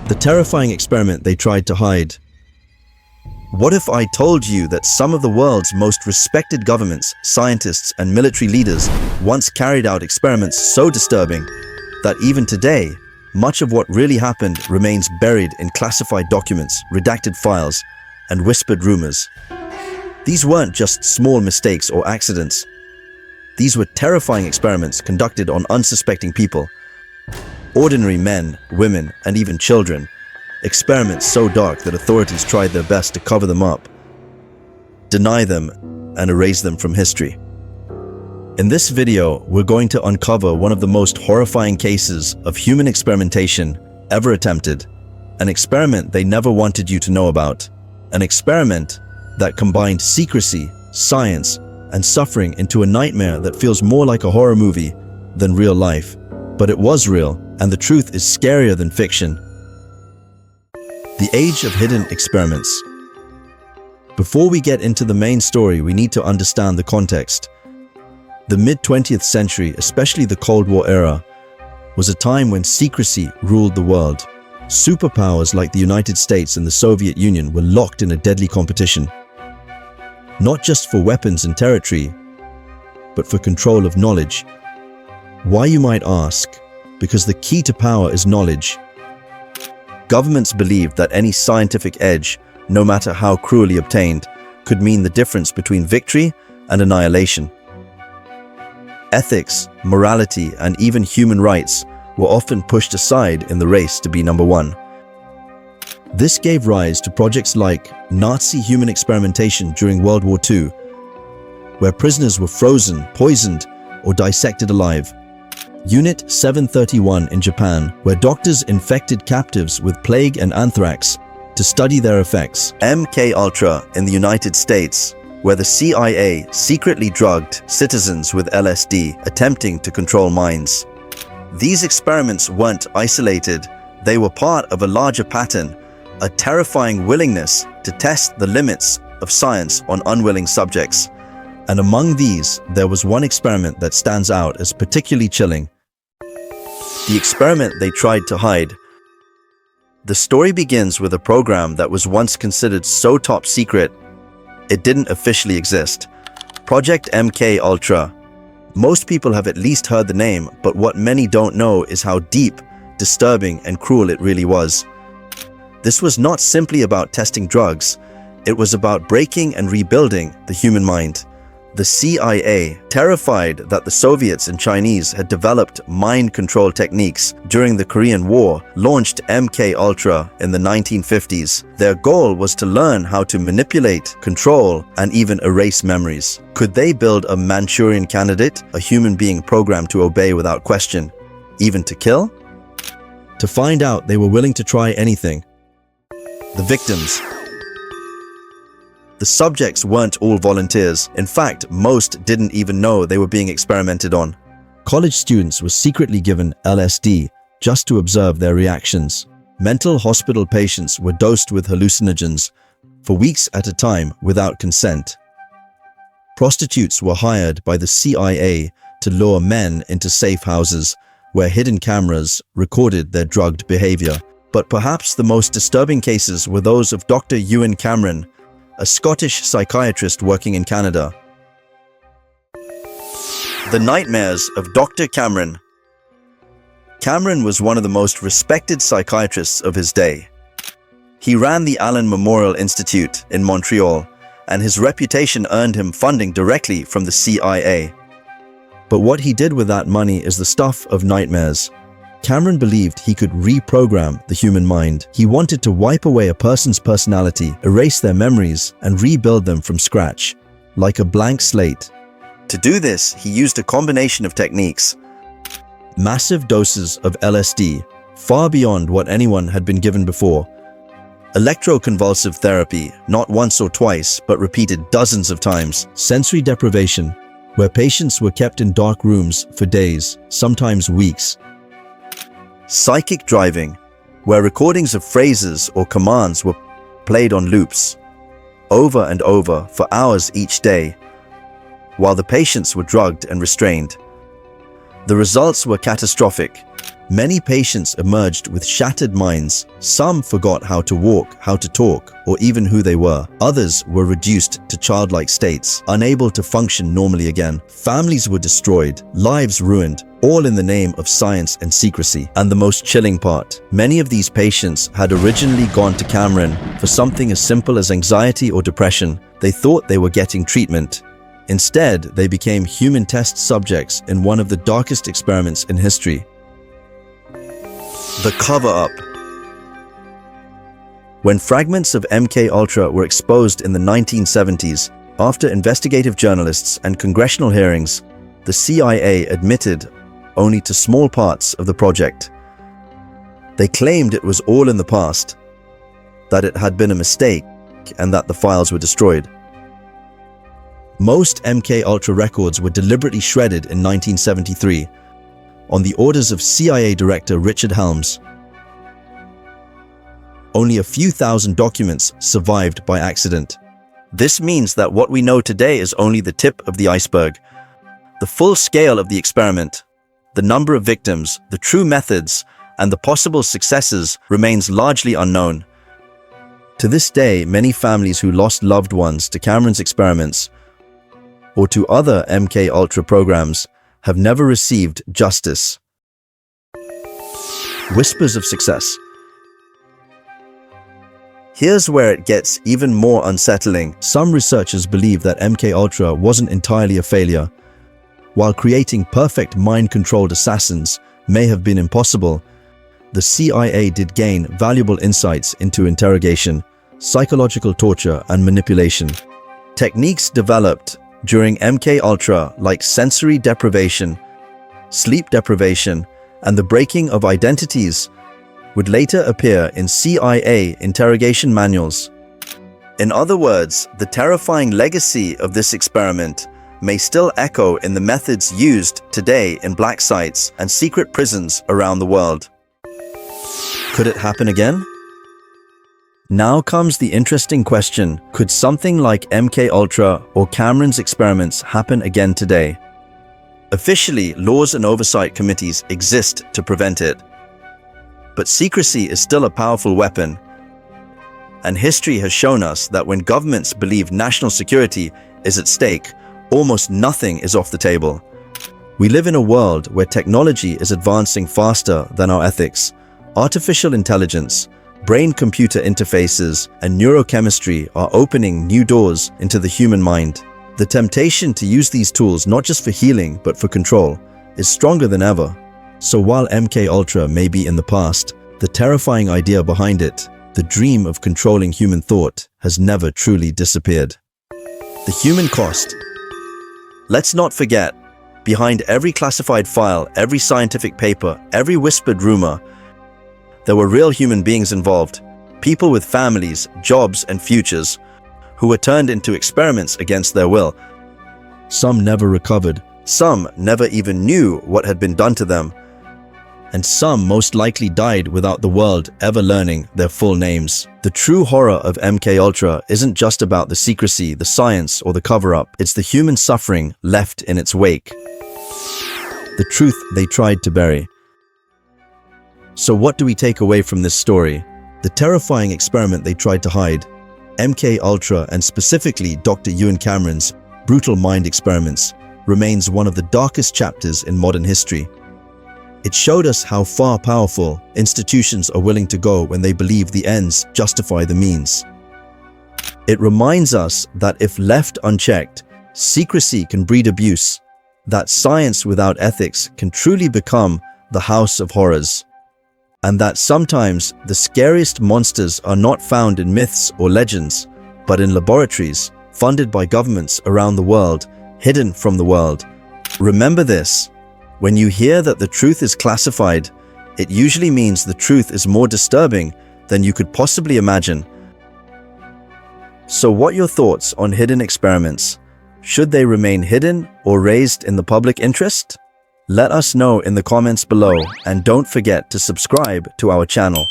The terrifying experiment they tried to hide. What if I told you that some of the world's most respected governments, scientists, and military leaders once carried out experiments so disturbing that even today, much of what really happened remains buried in classified documents, redacted files, and whispered rumors? These weren't just small mistakes or accidents. These were terrifying experiments conducted on unsuspecting people, ordinary men, women, and even children. Experiments so dark that authorities tried their best to cover them up, deny them, and erase them from history. In this video, we're going to uncover one of the most horrifying cases of human experimentation ever attempted. An experiment they never wanted you to know about. An experiment that combined secrecy, science, and suffering into a nightmare that feels more like a horror movie than real life. But it was real, and the truth is scarier than fiction. The age of hidden experiments. Before we get into the main story, we need to understand the context. The mid-20th century, especially the Cold War era, was a time when secrecy ruled the world. Superpowers like the United States and the Soviet Union were locked in a deadly competition. Not just for weapons and territory, but for control of knowledge. Why, you might ask? Because the key to power is knowledge. Governments believed that any scientific edge, no matter how cruelly obtained, could mean the difference between victory and annihilation. Ethics, morality, and even human rights were often pushed aside in the race to be number one. This gave rise to projects like Nazi human experimentation during World War II, where prisoners were frozen, poisoned, or dissected alive. Unit 731 in Japan, where doctors infected captives with plague and anthrax to study their effects. MK-Ultra in the United States, where the CIA secretly drugged citizens with LSD, attempting to control minds. These experiments weren't isolated, they were part of a larger pattern, a terrifying willingness to test the limits of science on unwilling subjects. And among these, there was one experiment that stands out as particularly chilling. The experiment they tried to hide. The story begins with a program that was once considered so top secret, it didn't officially exist. Project MK-Ultra. Most people have at least heard the name, but what many don't know is how deep, disturbing, and cruel it really was. This was not simply about testing drugs. It was about breaking and rebuilding the human mind. The CIA, terrified that the Soviets and Chinese had developed mind control techniques during the Korean War, launched MK-Ultra in the 1950s. Their goal was to learn how to manipulate, control, and even erase memories. Could they build a Manchurian candidate, a human being programmed to obey without question, even to kill? To find out, they were willing to try anything. The victims. The subjects weren't all volunteers. In fact, most didn't even know they were being experimented on. College students were secretly given LSD just to observe their reactions. Mental hospital patients were dosed with hallucinogens for weeks at a time without consent. Prostitutes were hired by the CIA to lure men into safe houses where hidden cameras recorded their drugged behavior. But perhaps the most disturbing cases were those of Dr. Ewan Cameron, a Scottish psychiatrist working in Canada. The nightmares of Dr. Cameron. Cameron was one of the most respected psychiatrists of his day. He ran the Allen Memorial Institute in Montreal, and his reputation earned him funding directly from the CIA. But what he did with that money is the stuff of nightmares. Cameron believed he could reprogram the human mind. He wanted to wipe away a person's personality, erase their memories, and rebuild them from scratch, like a blank slate. To do this, he used a combination of techniques. Massive doses of LSD, far beyond what anyone had been given before. Electroconvulsive therapy, not once or twice, but repeated dozens of times. Sensory deprivation, where patients were kept in dark rooms for days, sometimes weeks. Psychic driving, where recordings of phrases or commands were played on loops, over and over for hours each day, while the patients were drugged and restrained. The results were catastrophic. Many patients emerged with shattered minds. Some forgot how to walk, how to talk, or even who they were. Others were reduced to childlike states, unable to function normally again. Families were destroyed, lives ruined, all in the name of science and secrecy. And the most chilling part, many of these patients had originally gone to Cameron for something as simple as anxiety or depression. They thought they were getting treatment. Instead, they became human test subjects in one of the darkest experiments in history. The cover-up. When fragments of MK-Ultra were exposed in the 1970s, after investigative journalists and congressional hearings, the CIA admitted only to small parts of the project. They claimed it was all in the past, that it had been a mistake, and that the files were destroyed. Most MK-Ultra records were deliberately shredded in 1973, on the orders of CIA Director Richard Helms. Only a few thousand documents survived by accident. This means that what we know today is only the tip of the iceberg. The full scale of the experiment, the number of victims, the true methods, and the possible successes remains largely unknown. To this day, many families who lost loved ones to Cameron's experiments or to other MK-Ultra programs have never received justice. Whispers of success. Here's where it gets even more unsettling. Some researchers believe that MK-Ultra wasn't entirely a failure. While creating perfect mind-controlled assassins may have been impossible, the CIA did gain valuable insights into interrogation, psychological torture, and manipulation. Techniques developed during MK-Ultra, like sensory deprivation, sleep deprivation, and the breaking of identities, would later appear in CIA interrogation manuals. In other words, the terrifying legacy of this experiment may still echo in the methods used today in black sites and secret prisons around the world. Could it happen again? Now comes the interesting question: could something like MK-Ultra or Cameron's experiments happen again today? Officially, laws and oversight committees exist to prevent it. But secrecy is still a powerful weapon, and history has shown us that when governments believe national security is at stake, almost nothing is off the table. We live in a world where technology is advancing faster than our ethics. Artificial intelligence, brain-computer interfaces, and neurochemistry are opening new doors into the human mind. The temptation to use these tools not just for healing but for control is stronger than ever. So while MK-Ultra may be in the past, the terrifying idea behind it, the dream of controlling human thought, has never truly disappeared. The human cost. Let's not forget, behind every classified file, every scientific paper, every whispered rumor, there were real human beings involved, people with families, jobs, and futures, who were turned into experiments against their will. Some never recovered, some never even knew what had been done to them, and some most likely died without the world ever learning their full names. The true horror of MK-Ultra isn't just about the secrecy, the science, or the cover-up. It's the human suffering left in its wake. The truth they tried to bury. So what do we take away from this story? The terrifying experiment they tried to hide, MK-Ultra, and specifically Dr. Ewan Cameron's brutal mind experiments, remains one of the darkest chapters in modern history. It showed us how far powerful institutions are willing to go when they believe the ends justify the means. It reminds us that if left unchecked, secrecy can breed abuse, that science without ethics can truly become the house of horrors, and that sometimes the scariest monsters are not found in myths or legends, but in laboratories funded by governments around the world, hidden from the world. Remember this: when you hear that the truth is classified, it usually means the truth is more disturbing than you could possibly imagine. So what are your thoughts on hidden experiments? Should they remain hidden or raised in the public interest? Let us know in the comments below, and don't forget to subscribe to our channel.